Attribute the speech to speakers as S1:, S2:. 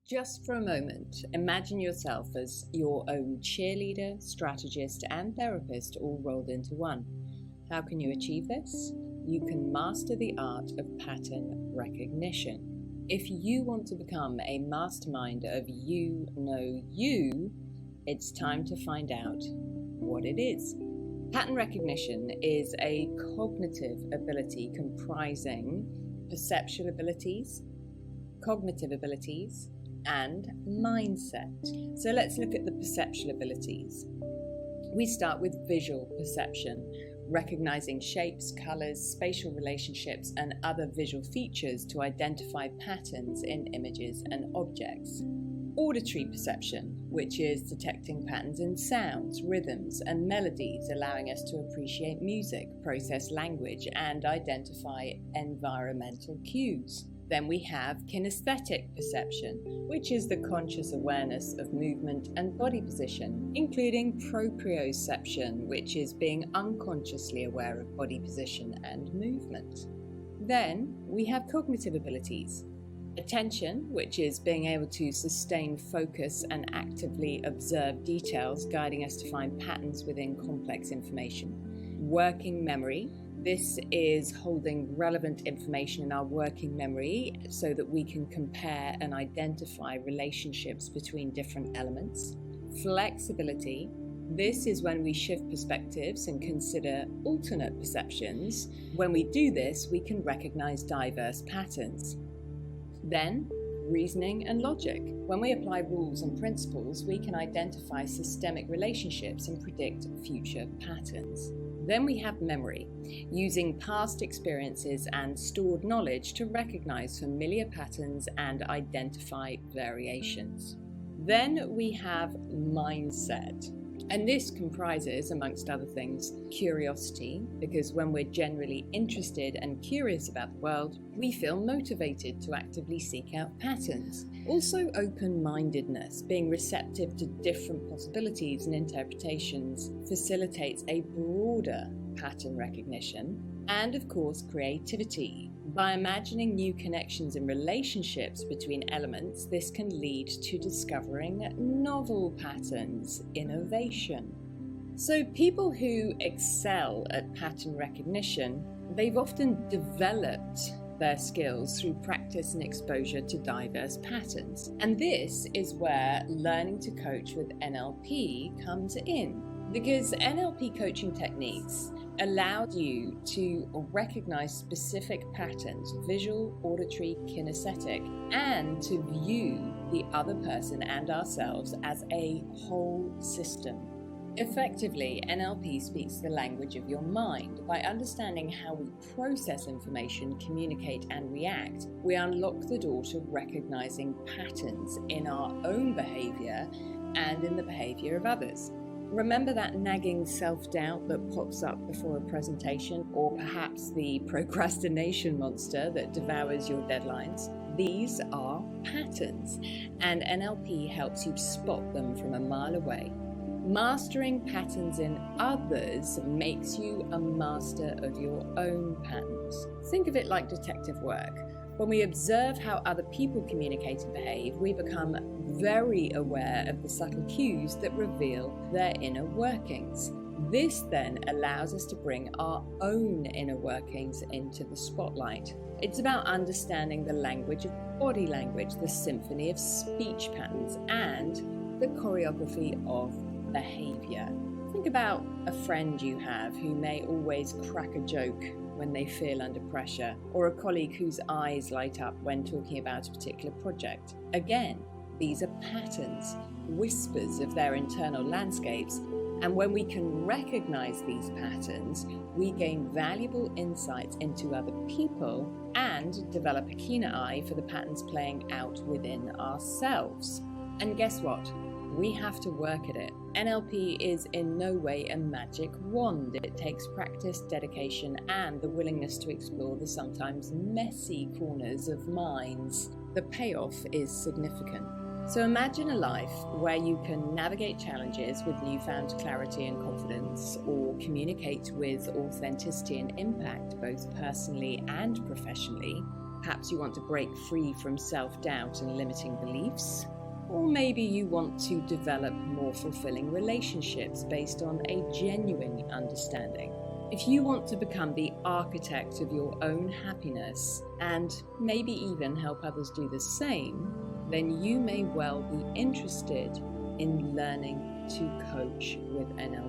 S1: Just for a moment, imagine yourself as your own cheerleader, strategist, and therapist all rolled into one. How can you achieve this? You can master the art of pattern recognition. If you want to become a mastermind of you know you, it's time to find out what it is. Pattern recognition is a cognitive ability comprising perceptual abilities, cognitive abilities, and mindset. So let's look at the perceptual abilities. We start with visual perception, recognizing shapes, colors, spatial relationships, and other visual features to identify patterns in images and objects. Auditory perception, which is detecting patterns in sounds, rhythms, and melodies, allowing us to appreciate music, process language, and identify environmental cues. Then we have kinesthetic perception, which is the conscious awareness of movement and body position, including proprioception, which is being unconsciously aware of body position and movement. Then we have cognitive abilities. Attention, which is being able to sustain focus and actively observe details, guiding us to find patterns within complex information. Working memory. This is holding relevant information in our working memory so that we can compare and identify relationships between different elements. Flexibility. This is when we shift perspectives and consider alternate perceptions. When we do this, we can recognize diverse patterns. Then, reasoning and logic. When we apply rules and principles, we can identify systemic relationships and predict future patterns. Then we have memory, using past experiences and stored knowledge to recognize familiar patterns and identify variations. Then we have mindset. And this comprises, amongst other things, curiosity, because when we're generally interested and curious about the world, we feel motivated to actively seek out patterns. Also, open-mindedness, being receptive to different possibilities and interpretations, facilitates a broader pattern recognition. And of course, creativity. By imagining new connections and relationships between elements, this can lead to discovering novel patterns, innovation. So people who excel at pattern recognition, they've often developed their skills through practice and exposure to diverse patterns. And this is where learning to coach with NLP comes in, because NLP coaching techniques allowed you to recognize specific patterns, visual, auditory, kinesthetic, and to view the other person and ourselves as a whole system. Effectively, NLP speaks the language of your mind. By understanding how we process information, communicate, and react, we unlock the door to recognizing patterns in our own behavior and in the behavior of others. Remember that nagging self-doubt that pops up before a presentation, or perhaps the procrastination monster that devours your deadlines? These are patterns, and NLP helps you spot them from a mile away. Mastering patterns in others makes you a master of your own patterns. Think of it like detective work. When we observe how other people communicate and behave, we become very aware of the subtle cues that reveal their inner workings. This then allows us to bring our own inner workings into the spotlight. It's about understanding the language of body language, the symphony of speech patterns, and the choreography of behavior. Think about a friend you have who may always crack a joke when they feel under pressure, or a colleague whose eyes light up when talking about a particular project. Again, these are patterns, whispers of their internal landscapes, and when we can recognize these patterns, we gain valuable insights into other people and develop a keener eye for the patterns playing out within ourselves. And guess what? We have to work at it. NLP is in no way a magic wand. It takes practice, dedication, and the willingness to explore the sometimes messy corners of minds. The payoff is significant. So imagine a life where you can navigate challenges with newfound clarity and confidence, or communicate with authenticity and impact, both personally and professionally. Perhaps you want to break free from self-doubt and limiting beliefs. Or maybe you want to develop more fulfilling relationships based on a genuine understanding. If you want to become the architect of your own happiness and maybe even help others do the same, then you may well be interested in learning to coach with NLP.